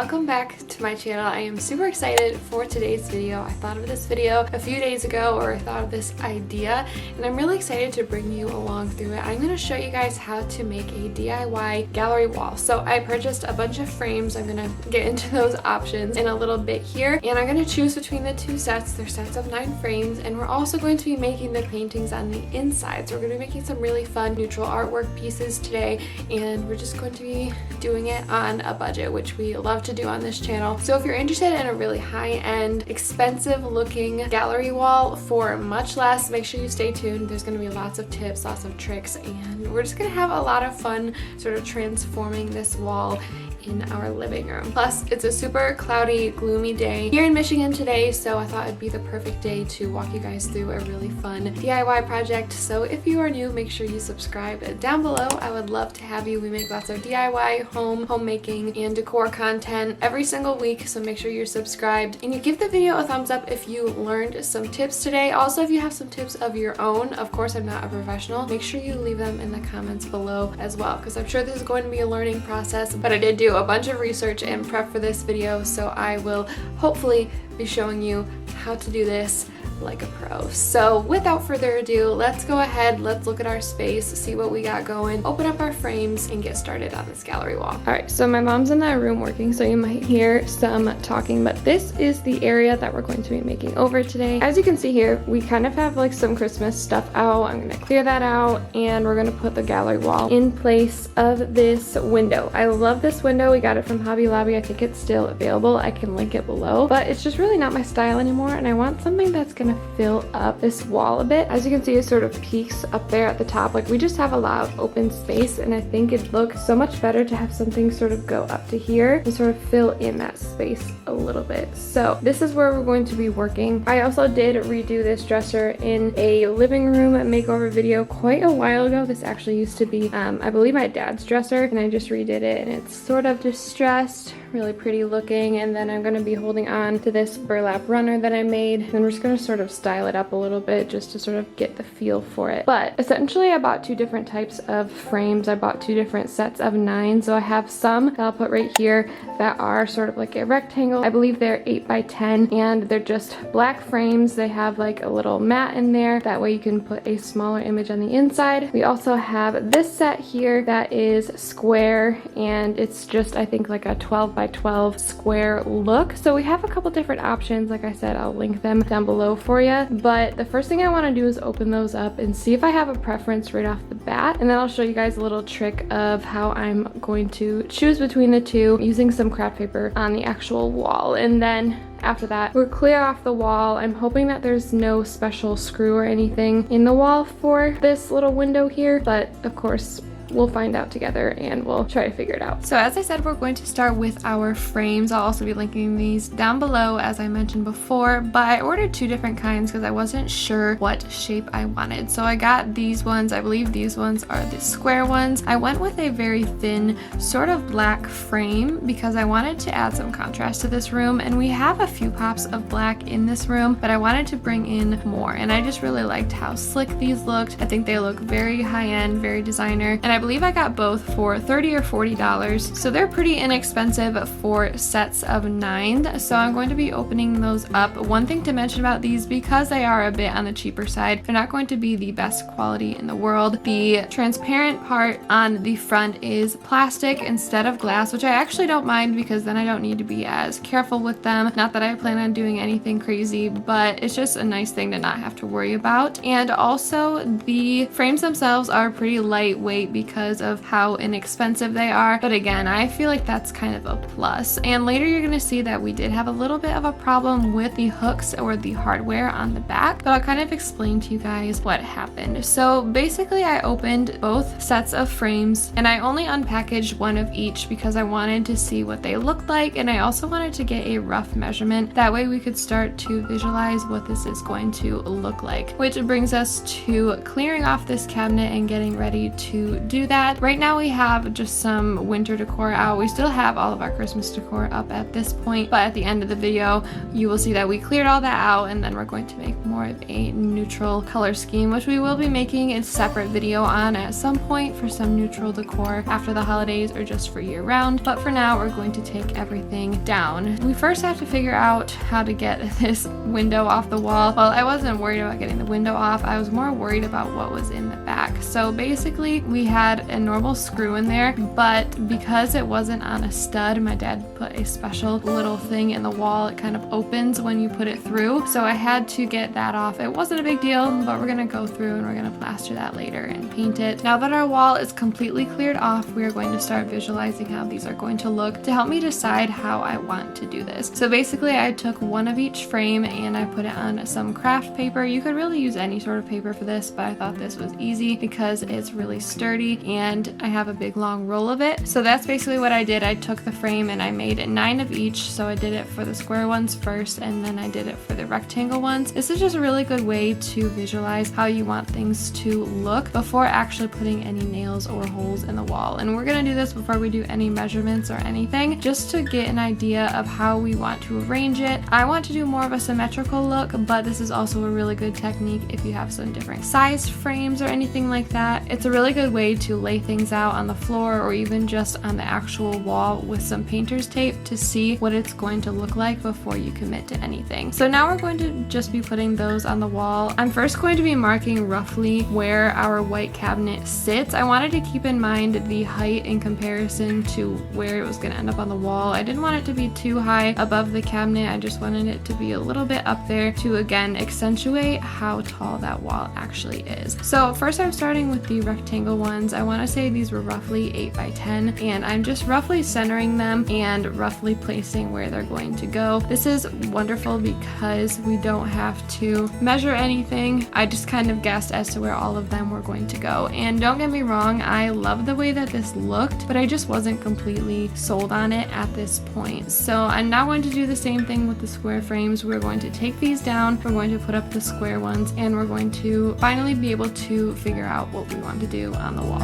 welcome back to my channel. I am super excited for today's video. I thought of this video a few days ago, or I thought of this idea, and I'm really excited to bring you along through it. I'm going to show you guys how to make a DIY gallery wall. So I purchased a bunch of frames. I'm going to get into those options in a little bit here, and I'm going to choose between the two sets. They're sets of 9 frames, and we're also going to be making the paintings on the inside. So we're going to be making some really fun neutral artwork pieces today, and we're just going to be doing it on a budget, which we love to do on this channel. So if you're interested in a really high-end, expensive looking gallery wall for much less, make sure you stay tuned. There's going to be lots of tips, lots of tricks, and we're just going to have a lot of fun sort of transforming this wall in our living room. Plus, it's a super cloudy, gloomy day here in Michigan today, so I thought it'd be the perfect day to walk you guys through a really fun DIY project. So if you are new, make sure you subscribe down below. I would love to have you. We make lots of DIY, homemaking, and decor content every single week, so make sure you're subscribed and you give the video a thumbs up if you learned some tips today. Also, if you have some tips of your own, of course I'm not a professional, make sure you leave them in the comments below as well, because I'm sure this is going to be a learning process, but I did do a bunch of research and prep for this video, so I will hopefully be showing you how to do this like a pro. So without further ado, let's go ahead, let's look at our space, see what we got going, open up our frames, and get started on this gallery wall. Alright, so my mom's in that room working, so you might hear some talking, but this is the area that we're going to be making over today. As you can see here, we kind of have like some Christmas stuff out. I'm gonna clear that out, and we're gonna put the gallery wall in place of this window. I love this window. We got it from Hobby Lobby. I think it's still available. I can link it below, but it's just really not my style anymore, and I want something that's gonna fill up this wall a bit. As you can see, it sort of peaks up there at the top. Like, we just have a lot of open space, and I think it'd look so much better to have something sort of go up to here and sort of fill in that space a little bit. So this is where we're going to be working. I also did redo this dresser in a living room makeover video quite a while ago. This actually used to be I believe my dad's dresser, and I just redid it, and it's sort of distressed, really pretty looking. And then I'm going to be holding on to this burlap runner that I made, and we're just going to sort of style it up a little bit just to sort of get the feel for it. But essentially I bought 2 different types of frames. I bought 2 different sets of 9. So I have some that I'll put right here that are sort of like a rectangle. I believe they're 8 by 10, and they're just black frames. They have like a little mat in there, that way you can put a smaller image on the inside. We also have this set here that is square, and it's just, I think, like a 12 by 12 square look. So we have a couple different options. Like I said, I'll link them down below for you, but the first thing I want to do is open those up and see if I have a preference right off the bat, and then I'll show you guys a little trick of how I'm going to choose between the two using some craft paper on the actual wall. And then after that, we're clear off the wall. I'm hoping that there's no special screw or anything in the wall for this little window here, but of course we'll find out together and we'll try to figure it out. So as I said, we're going to start with our frames. I'll also be linking these down below as I mentioned before, but I ordered 2 different kinds because I wasn't sure what shape I wanted. So I got these ones. I believe these ones are the square ones. I went with a very thin sort of black frame because I wanted to add some contrast to this room, and we have a few pops of black in this room, but I wanted to bring in more, and I just really liked how slick these looked. I think they look very high-end, very designer, and I believe I got both for $30 or $40, so they're pretty inexpensive for sets of 9. So I'm going to be opening those up. One thing to mention about these, because they are a bit on the cheaper side, they're not going to be the best quality in the world. The transparent part on the front is plastic instead of glass, which I actually don't mind because then I don't need to be as careful with them. Not that I plan on doing anything crazy, but it's just a nice thing to not have to worry about. And also the frames themselves are pretty lightweight because of how inexpensive they are, but again, I feel like that's kind of a plus. And later you're going to see that we did have a little bit of a problem with the hooks or the hardware on the back, but I'll kind of explain to you guys what happened. So basically I opened both sets of frames, and I only unpackaged one of each because I wanted to see what they looked like, and I also wanted to get a rough measurement. That way we could start to visualize what this is going to look like, which brings us to clearing off this cabinet and getting ready to do that. Right now we have just some winter decor out. We still have all of our Christmas decor up at this point, but at the end of the video you will see that we cleared all that out, and then we're going to make more of a neutral color scheme, which we will be making a separate video on at some point for some neutral decor after the holidays or just for year round. But for now we're going to take everything down. We first have to figure out how to get this window off the wall. Well, I wasn't worried about getting the window off, I was more worried about what was in the back. So basically we had a normal screw in there, but because it wasn't on a stud, my dad put a special little thing in the wall. It kind of opens when you put it through, so I had to get that off. It wasn't a big deal, but we're gonna go through and we're gonna plaster that later and paint it. Now that our wall is completely cleared off, we are going to start visualizing how these are going to look to help me decide how I want to do this. So basically I took one of each frame and I put it on some craft paper. You could really use any sort of paper for this, but I thought this was easy because it's really sturdy and I have a big long roll of it. So that's basically what I did. I took the frame and I made 9 of each. So I did it for the square ones first, and then I did it for the rectangle ones. This is just a really good way to visualize how you want things to look before actually putting any nails or holes in the wall. And we're gonna do this before we do any measurements or anything, just to get an idea of how we want to arrange it. I want to do more of a symmetrical look, but this is also a really good technique if you have some different sized frames or anything like that. It's a really good way to lay things out on the floor or even just on the actual wall with some painter's tape to see what it's going to look like before you commit to anything. So now we're going to just be putting those on the wall. I'm first going to be marking roughly where our white cabinet sits. I wanted to keep in mind the height in comparison to where it was going to end up on the wall. I didn't want it to be too high above the cabinet. I just wanted it to be a little bit up there to again accentuate how tall that wall actually is. So first I'm starting with the rectangle ones. I want to say these were roughly 8 by 10, and I'm just roughly centering them and roughly placing where they're going to go. This is wonderful because we don't have to measure anything. I just kind of guessed as to where all of them were going to go. And don't get me wrong, I love the way that this looked, but I just wasn't completely sold on it at this point. So I'm now going to do the same thing with the square frames. We're going to take these down, we're going to put up the square ones, and we're going to finally be able to figure out what we want to do on the wall.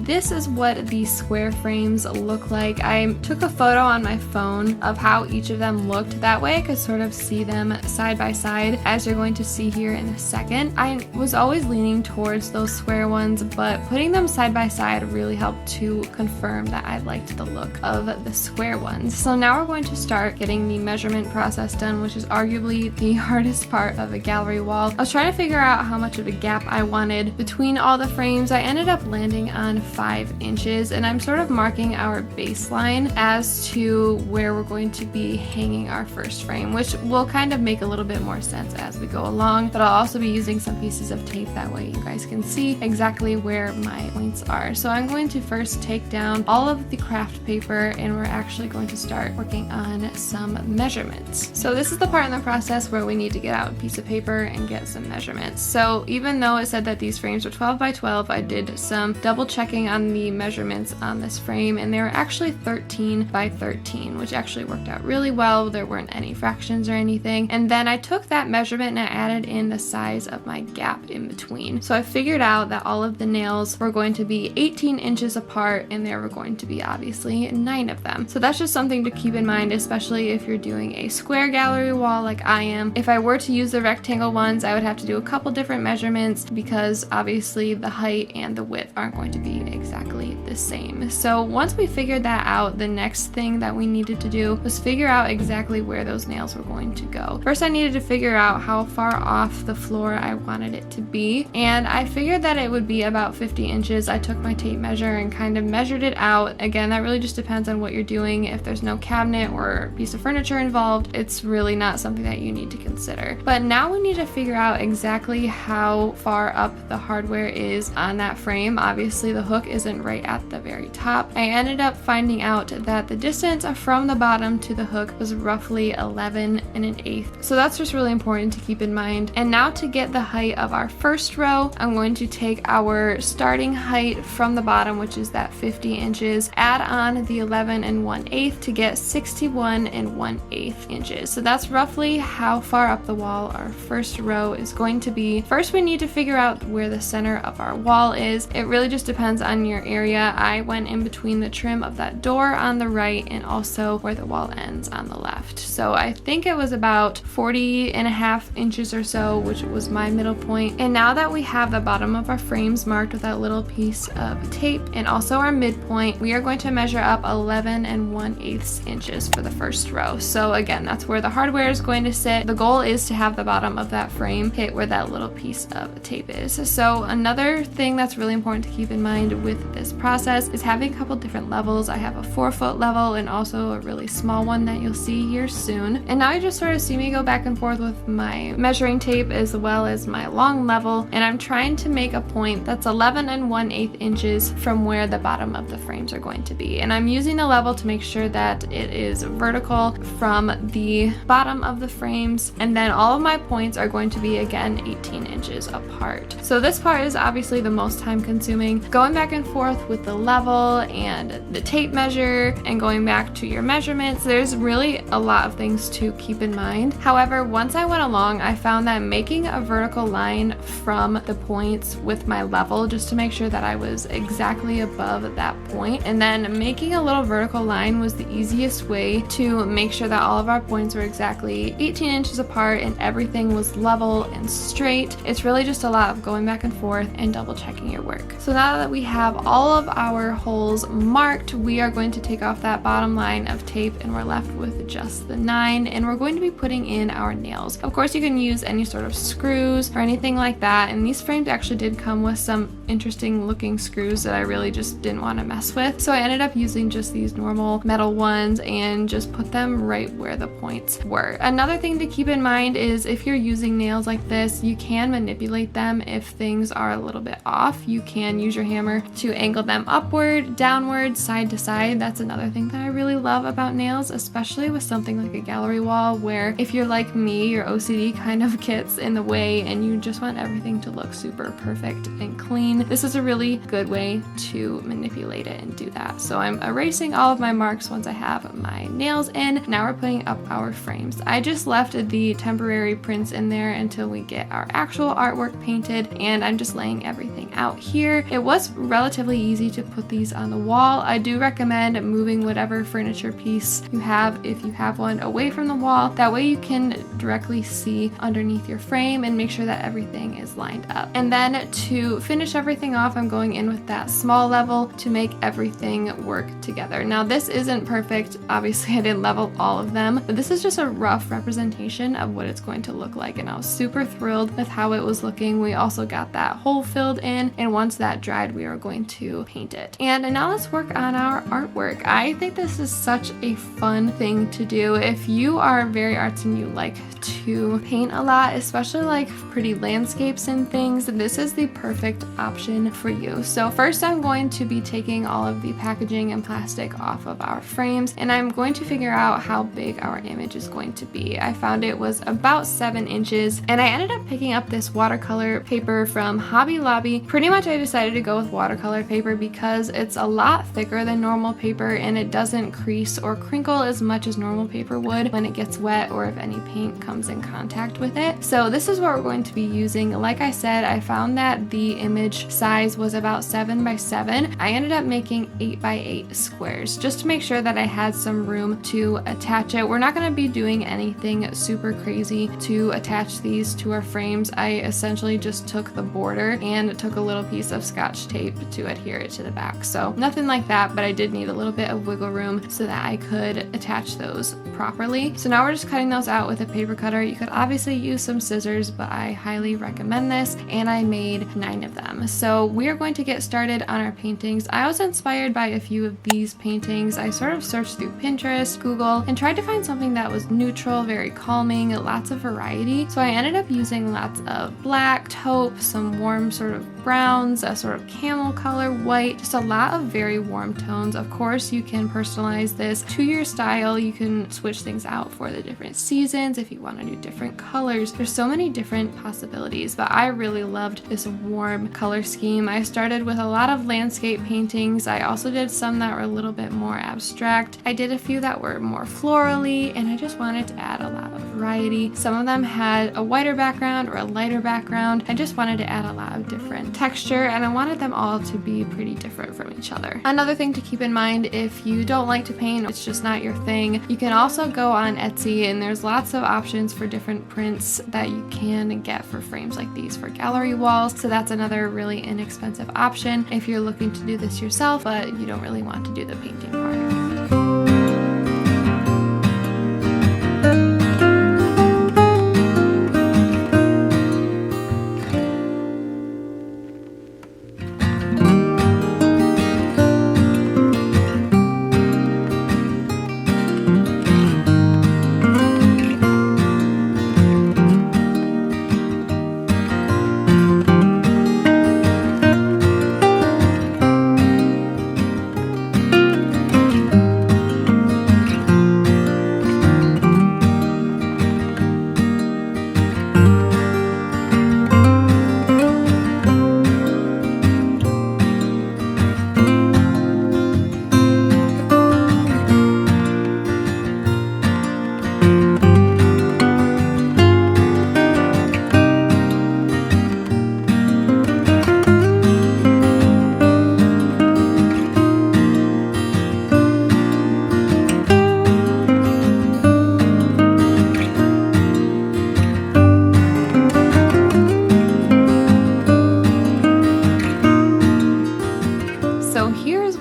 This is what these square frames look like. I took a photo on my phone of how each of them looked. That way I could sort of see them side by side, as you're going to see here in a second. I was always leaning towards those square ones, but putting them side by side really helped to confirm that I liked the look of the square ones. So now we're going to start getting the measurement process done, which is arguably the hardest part of a gallery wall. I was trying to figure out how much of a gap I wanted between all the frames. I ended up landing on 5 inches, and I'm sort of marking our baseline as to where we're going to be hanging our first frame, which will kind of make a little bit more sense as we go along, but I'll also be using some pieces of tape, that way you guys can see exactly where my points are. So I'm going to first take down all of the craft paper, and we're actually going to start working on some measurements. So this is the part in the process where we need to get out a piece of paper and get some measurements. So even though it said that these frames were 12 by 12, I did some double checking on the measurements on this frame, and they were actually 13 by 13, which actually worked out really well. There weren't any fractions or anything. And then I took that measurement and I added in the size of my gap in between. So I figured out that all of the nails were going to be 18 inches apart, and there were going to be obviously 9 of them. So that's just something to keep in mind, especially if you're doing a square gallery wall like I am. If I were to use the rectangle ones, I would have to do a couple different measurements because obviously the height and the width aren't going to be exactly the same. So once we figured that out, the next thing that we needed to do was figure out exactly where those nails were going to go. First, I needed to figure out how far off the floor I wanted it to be, and I figured that it would be about 50 inches. I took my tape measure and kind of measured it out. Again, that really just depends on what you're doing. If there's no cabinet or piece of furniture involved, it's really not something that you need to consider. But now we need to figure out exactly how far up the hardware is on that frame. Obviously, the hook isn't right at the very top. I ended up finding out that the distance from the bottom to the hook was roughly 11 1/8. So that's just really important to keep in mind. And now to get the height of our first row, I'm going to take our starting height from the bottom, which is that 50 inches, add on the 11 1/8 to get 61 1/8 inches. So that's roughly how far up the wall our first row is going to be. First, we need to figure out where the center of our wall is. It really just depends on your area. I went in between the trim of that door on the right and also where the wall ends on the left. So I think it was about 40.5 inches or so, which was my middle point. And now that we have the bottom of our frames marked with that little piece of tape and also our midpoint, we are going to measure up 11 1/8 inches for the first row. So again, that's where the hardware is going to sit. The goal is to have the bottom of that frame hit where that little piece of tape is. So another thing that's really important to keep in mind with this process is having a couple different levels. I have a 4-foot level and also a really small one that you'll see here soon. And now you just sort of see me go back and forth with my measuring tape as well as my long level, and I'm trying to make a point that's 11 1/8 inches from where the bottom of the frames are going to be. And I'm using a level to make sure that it is vertical from the bottom of the frames, and then all of my points are going to be again 18 inches apart. So this part is obviously the most time consuming, going back and forth with the level and the tape measure and going back to your measurements. There's really a lot of things to keep in mind. However, once I went along, I found that making a vertical line from the points with my level, just to make sure that I was exactly above that point, and then making a little vertical line was the easiest way to make sure that all of our points were exactly 18 inches apart and everything was level and straight. It's really just a lot of going back and forth and double checking your work. So now that we have all of our holes marked, we are going to take off that bottom line of tape and we're left with just the 9, and we're going to be putting in our nails. Of course, you can use any sort of screws or anything like that, and these frames actually did come with some interesting looking screws that I really just didn't want to mess with. So I ended up using just these normal metal ones and just put them right where the points were. Another thing to keep in mind is if you're using nails like this, you can manipulate them if things are a little bit off. You can use your hammer to angle them upward, downward, side to side. That's another thing that I really love about nails, especially with something like a gallery wall, where if you're like me, your OCD kind of gets in the way and you just want everything to look super perfect and clean. This is a really good way to manipulate it and do that. So I'm erasing all of my marks once I have my nails in. Now we're putting up our frames. I just left the temporary prints in there until we get our actual artwork painted, and I'm just laying everything out here. It was relatively easy to put these on the wall. I do recommend moving whatever furniture piece you have, if you have one, away from the wall. That way you can directly see underneath your frame and make sure that everything is lined up. And then to finish everything off, I'm going in with that small level to make everything work together. Now this isn't perfect. Obviously I didn't level all of them, but this is just a rough representation of what it's going to look like, and I was super thrilled with how it was looking. We also got that hole filled in, and once that dried, we are going to paint it. And now let's work on our artwork. I think this is such a fun thing to do. If you are very artsy and you like to paint a lot, especially like pretty landscapes and things, this is the perfect option for you. So first I'm going to be taking all of the packaging and plastic off of our frames, and I'm going to figure out how big our image is going to be. I found it was about 7 inches, and I ended up picking up this watercolor paper from Hobby Lobby. Pretty much I decided to go with watercolor paper because it's a lot thicker than normal paper and it doesn't crease or crinkle as much as normal paper would when it gets wet or if any paint comes in contact with it. So this is what we're going to be using. Like I said, I found that the image size was about 7 by 7. I ended up making 8 by 8 squares just to make sure that I had some room to attach it. We're not going to be doing anything super crazy to attach these to our frames. I essentially just took the border and took a little piece of Scotch tape to adhere it to the back. So nothing like that, but I did need a little bit of wiggle room so that I could attach those properly. So now we're just cutting those out with a paper cutter. You could obviously use some scissors, but I highly recommend this, and I made 9 of them. So we are going to get started on our paintings. I was inspired by a few of these paintings. I sort of searched through Pinterest, Google, and tried to find something that was neutral, very calming, lots of variety. So I ended up using lots of black, taupe, some warm sort of browns, a sort of camel color, white, just a lot of very warm tones. Of course, you can personalize this to your style. You can switch things out for the different seasons if you want to do different colors. There's so many different possibilities, but I really loved this warm color scheme. I started with a lot of landscape paintings. I also did some that were a little bit more abstract. I did a few that were more florally, and I just wanted to add a lot of variety. Some of them had a whiter background or a lighter background. I just wanted to add a lot of different texture, and I wanted them all to be pretty different from each other. Another thing to keep in mind, if you don't like to paint, it's just not your thing, you can also go on Etsy, and there's lots of options for different prints that you can get for frames like these for gallery walls. So that's another really inexpensive option if you're looking to do this yourself, but you don't really want to do the painting part.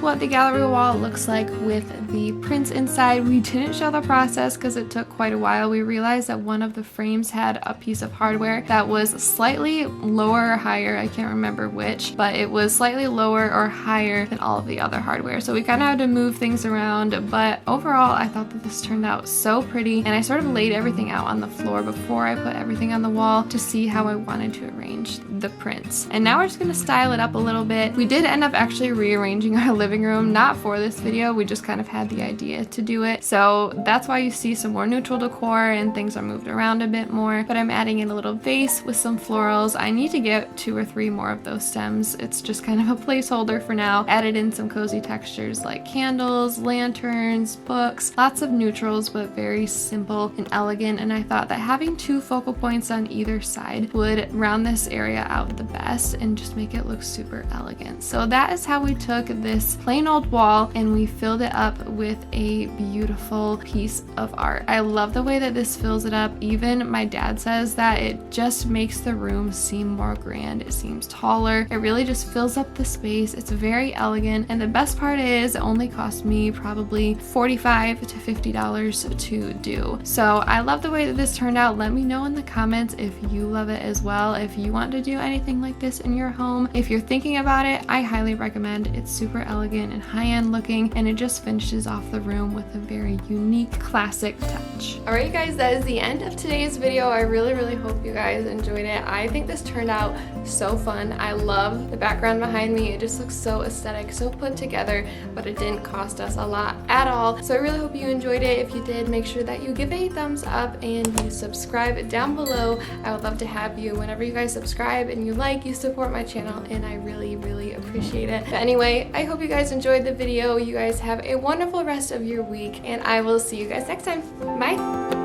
What the gallery wall looks like with the prints inside. We didn't show the process because it took quite a while. We realized that one of the frames had a piece of hardware that was slightly lower or higher, I can't remember which, but it was slightly lower or higher than all of the other hardware. So we kind of had to move things around, but overall I thought that this turned out so pretty, and I sort of laid everything out on the floor before I put everything on the wall to see how I wanted to arrange the prints. And now we're just going to style it up a little bit. We did end up actually rearranging our living room, not for this video, we just kind of had the idea to do it. So that's why you see some more neutral decor and things are moved around a bit more, but I'm adding in a little vase with some florals. I need to get 2 or 3 more of those stems. It's just kind of a placeholder for now. Added in some cozy textures like candles, lanterns, books, lots of neutrals, but very simple and elegant. And I thought that having 2 focal points on either side would round this area out the best and just make it look super elegant. So that is how we took this plain old wall and we filled it up with a beautiful piece of art. I love the way that this fills it up. Even my dad says that it just makes the room seem more grand. It seems taller. It really just fills up the space. It's very elegant, and the best part is it only cost me probably $45 to $50 to do. So I love the way that this turned out. Let me know in the comments if you love it as well. If you want to do anything like this in your home, if you're thinking about it, I highly recommend. It's super elegant and high-end looking, and it just finishes off the room with a very unique, classic touch. Alright you guys, that is the end of today's video. I really hope you guys enjoyed it. I think this turned out so fun. I love the background behind me. It just looks so aesthetic, so put together, but it didn't cost us a lot at all. So I really hope you enjoyed it. If you did, make sure that you give it a thumbs up and you subscribe down below. I would love to have you. Whenever you guys subscribe and you like, you support my channel, and I really appreciate it. But anyway, I hope you guys enjoyed the video. You guys have a wonderful rest of your week, and I will see you guys next time. Bye!